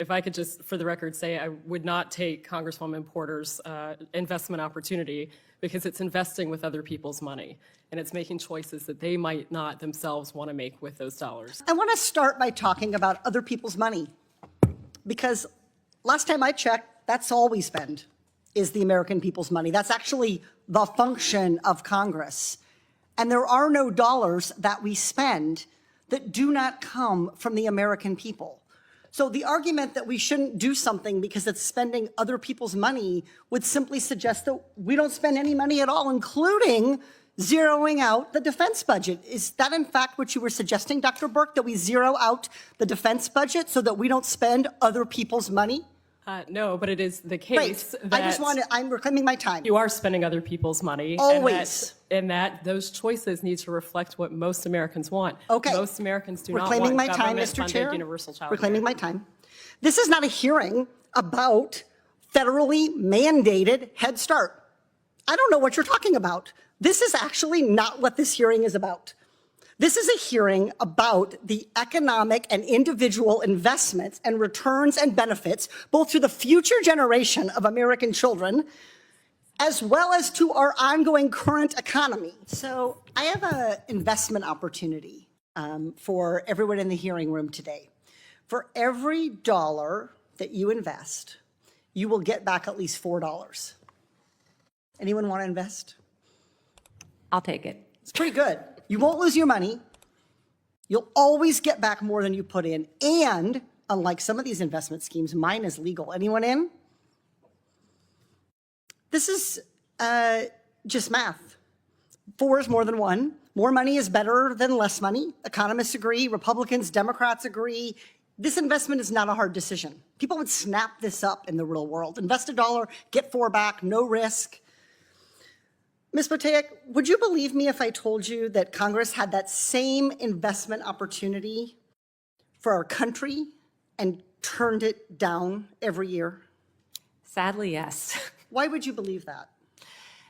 If I could just, for the record, say I would not take Congresswoman Porter's investment opportunity because it's investing with other people's money and it's making choices that they might not themselves want to make with those dollars. I want to start by talking about other people's money because last time I checked, that's all we spend is the American people's money. That's actually the function of Congress. And there are no dollars that we spend that do not come from the American people. So the argument that we shouldn't do something because it's spending other people's money would simply suggest that we don't spend any money at all, including zeroing out the defense budget. Is that in fact what you were suggesting, Dr. Burke, that we zero out the defense budget so that we don't spend other people's money? No, but it is the case that I'm reclaiming my time. you are spending other people's money. Always. And that those choices need to reflect what most Americans want. Okay. Most Americans do not Reclaiming want my time, Mr. government-funded Chair. universal child Reclaiming care. my time. This is not a hearing about federally mandated Head Start. I don't know what you're talking about. This is actually not what this hearing is about. This is a hearing about the economic and individual investments and returns and benefits, both to the future generation of American children, as well as to our ongoing current economy. So I have an investment opportunity for everyone in the hearing room today. For every dollar that you invest, you will get back at least $4. Anyone want to invest? I'll take it. It's pretty good. You won't lose your money. You'll always get back more than you put in. And unlike some of these investment schemes, mine is legal. Anyone in? This is just math. 4 is more than 1. More money is better than less money. Economists agree. Republicans, Democrats agree. This investment is not a hard decision. People would snap this up in the real world. Invest $1, get 4 back, no risk. Ms. Boteic, would you believe me if I told you that Congress had that same investment opportunity for our country and turned it down every year? Sadly, yes. Why would you believe that?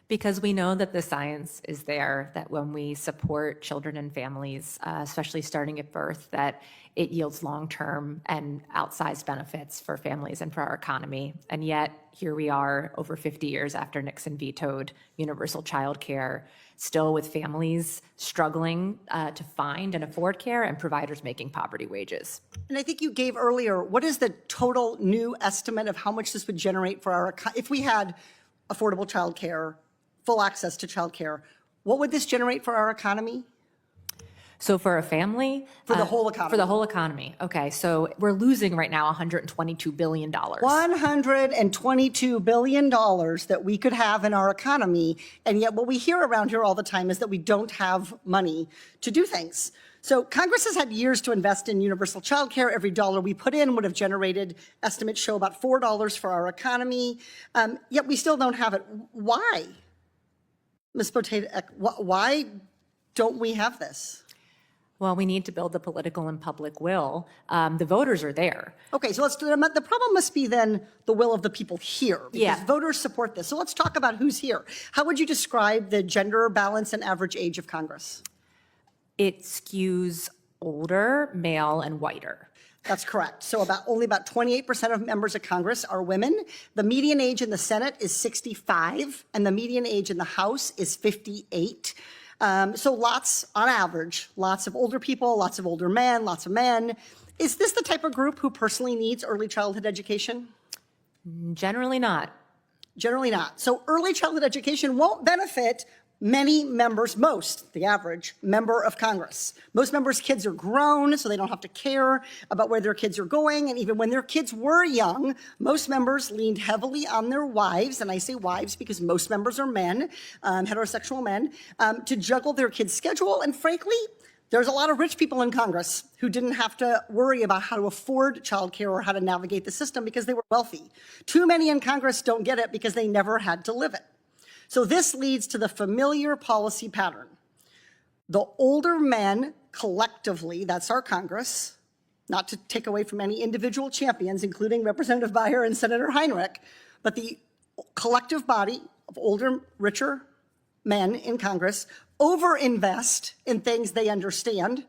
Because we know that the science is there, that when we support children and families, especially starting at birth, that it yields long-term and outsized benefits for families and for our economy. And yet, here we are over 50 years after Nixon vetoed universal child care, still with families struggling to find and afford care and providers making poverty wages. And I think you gave earlier, what is the total new estimate of how much this would generate for our, if we had affordable child care, full access to child care, what would this generate for our economy? So for a family? For the whole economy. For the whole economy. Okay, so we're losing right now $122 billion. $122 billion that we could have in our economy, and yet what we hear around here all the time is that we don't have money to do things. So Congress has had years to invest in universal child care. Every dollar we put in would have generated, estimates show, about $4 for our economy, yet we still don't have it. Why? Ms. Boteic, why don't we have this? Well, we need to build the political and public will. The voters are there. Okay, so the problem must be then the will of the people here, because Yeah. voters support this. So let's talk about who's here. How would you describe the gender balance and average age of Congress? It skews older, male, and whiter. That's correct. So only about 28% of members of Congress are women. The median age in the Senate is 65, and the median age in the House is 58. So lots, on average, lots of older people, lots of older men, lots of men. Is this the type of group who personally needs early childhood education? Generally not. Generally not. So early childhood education won't benefit many members, the average member of Congress. Most members' kids are grown, so they don't have to care about where their kids are going. And even when their kids were young, most members leaned heavily on their wives, and I say wives because most members are men, heterosexual men, to juggle their kids' schedule. And frankly, there's a lot of rich people in Congress who didn't have to worry about how to afford childcare or how to navigate the system because they were wealthy. Too many in Congress don't get it because they never had to live it. So this leads to the familiar policy pattern. The older men collectively, that's our Congress, not to take away from any individual champions, including Representative Beyer and Senator Heinrich, but the collective body of older, richer men in Congress overinvest in things they understand,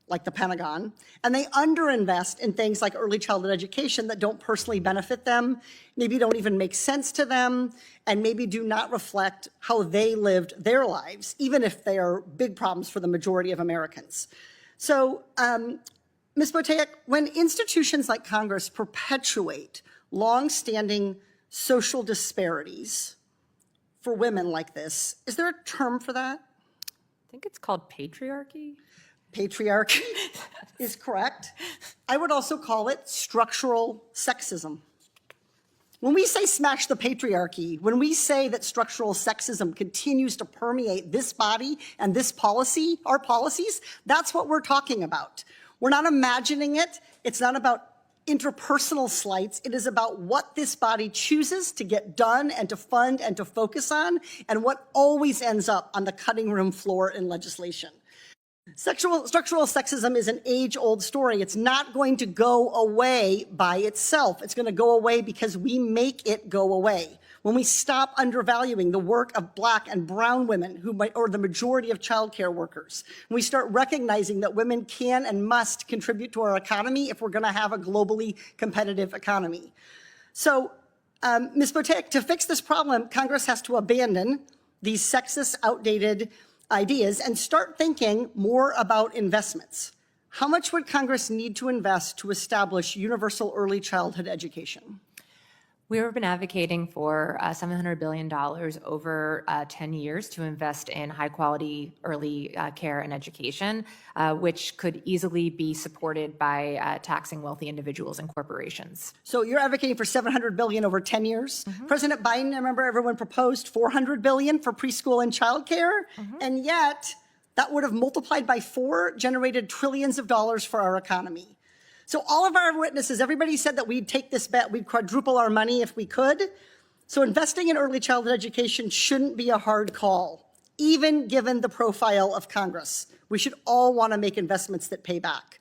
like the Pentagon, and they underinvest in things like early childhood education that don't personally benefit them, maybe don't even make sense to them, and maybe do not reflect how they lived their lives, even if they are big problems for the majority of Americans. So, Ms. Boteic, when institutions like Congress perpetuate longstanding social disparities for women like this, is there a term for that? I think it's called patriarchy. Patriarchy is correct. I would also call it structural sexism. When we say smash the patriarchy, when we say that structural sexism continues to permeate this body and this policy, our policies, that's what we're talking about. We're not imagining it. It's not about interpersonal slights. It is about what this body chooses to get done and to fund and to focus on, and what always ends up on the cutting room floor in legislation. Structural sexism is an age-old story. It's not going to go away by itself. It's going to go away because we make it go away. When we stop undervaluing the work of Black and brown women, or the majority of childcare workers, when we start recognizing that women can and must contribute to our economy if we're going to have a globally competitive economy. So, Ms. Boteic, to fix this problem, Congress has to abandon these sexist, outdated ideas and start thinking more about investments. How much would Congress need to invest to establish universal early childhood education? We've been advocating for $700 billion over 10 years to invest in high-quality early care and education, which could easily be supported by taxing wealthy individuals and corporations. So you're advocating for $700 billion over 10 years. President Biden, I remember everyone proposed $400 billion for preschool and childcare, and yet that would have multiplied by 4, generated trillions of dollars for our economy. So all of our witnesses, everybody said that we'd take this bet, we'd quadruple our money if we could. So investing in early childhood education shouldn't be a hard call, even given the profile of Congress. We should all want to make investments that pay back.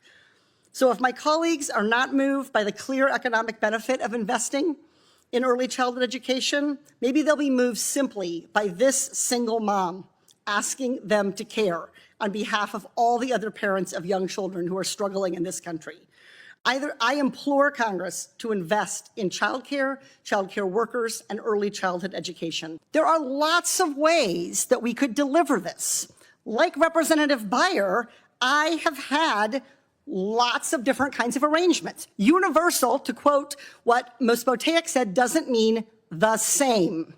So if my colleagues are not moved by the clear economic benefit of investing in early childhood education, maybe they'll be moved simply by this single mom asking them to care on behalf of all the other parents of young children who are struggling in this country. I implore Congress to invest in childcare workers, and early childhood education. There are lots of ways that we could deliver this. Like Representative Beyer, I have had lots of different kinds of arrangements. Universal, to quote what Ms. Boteic said, doesn't mean the same.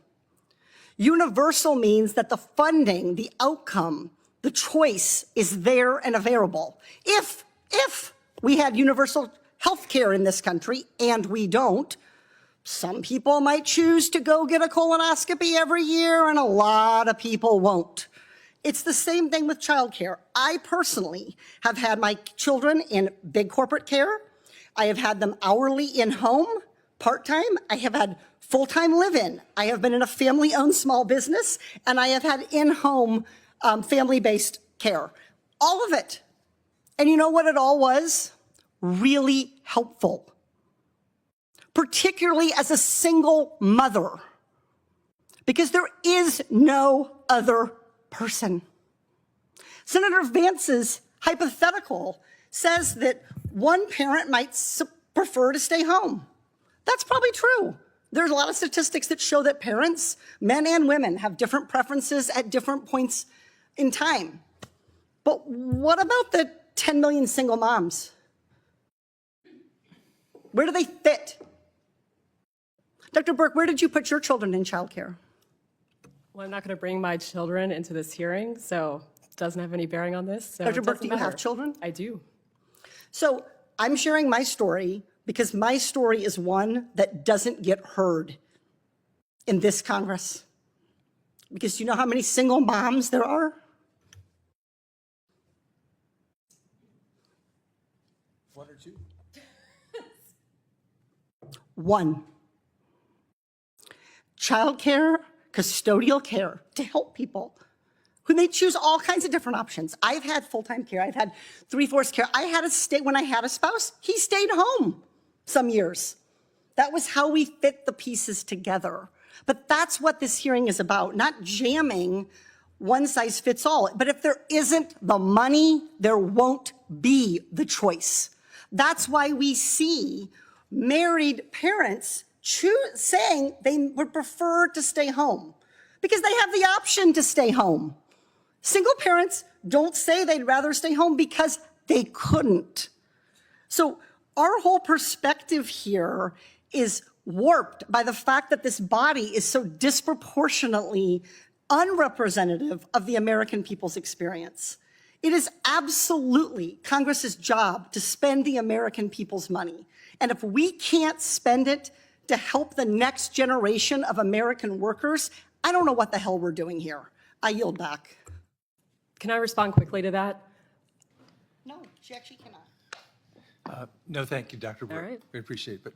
Universal means that the funding, the outcome, the choice is there and available. If we had universal health care in this country, and we don't, some people might choose to go get a colonoscopy every year, and a lot of people won't. It's the same thing with childcare. I personally have had my children in big corporate care. I have had them hourly in-home, part-time. I have had full-time live-in. I have been in a family-owned small business, and I have had in-home family-based care. All of it. And you know what it all was? Really helpful, particularly as a single mother, because there is no other person. Senator Vance's hypothetical says that one parent might prefer to stay home. That's probably true. There's a lot of statistics that show that parents, men and women, have different preferences at different points in time. But what about the 10 million single moms? Where do they fit? Dr. Burke, where did you put your children in childcare? Well, I'm not going to bring my children into this hearing, so it doesn't have any bearing on this. So Dr. Burke, do you have children? I do. So I'm sharing my story because my story is one that doesn't get heard in this Congress. Because you know how many single moms there are? One or two? One. Childcare, custodial care to help people who may choose all kinds of different options. I've had full-time care. I've had 3/4 care. I had when I had a spouse, he stayed home some years. That was how we fit the pieces together. But that's what this hearing is about, not jamming one size fits all. But if there isn't the money, there won't be the choice. That's why we see married parents saying they would prefer to stay home because they have the option to stay home. Single parents don't say they'd rather stay home because they couldn't. So our whole perspective here is warped by the fact that this body is so disproportionately unrepresentative of the American people's experience. It is absolutely Congress's job to spend the American people's money. And if we can't spend it to help the next generation of American workers, I don't know what the hell we're doing here. I yield back. Can I respond quickly to that? No, she actually cannot. No, thank you, Dr. Brewer. All right. We appreciate it. But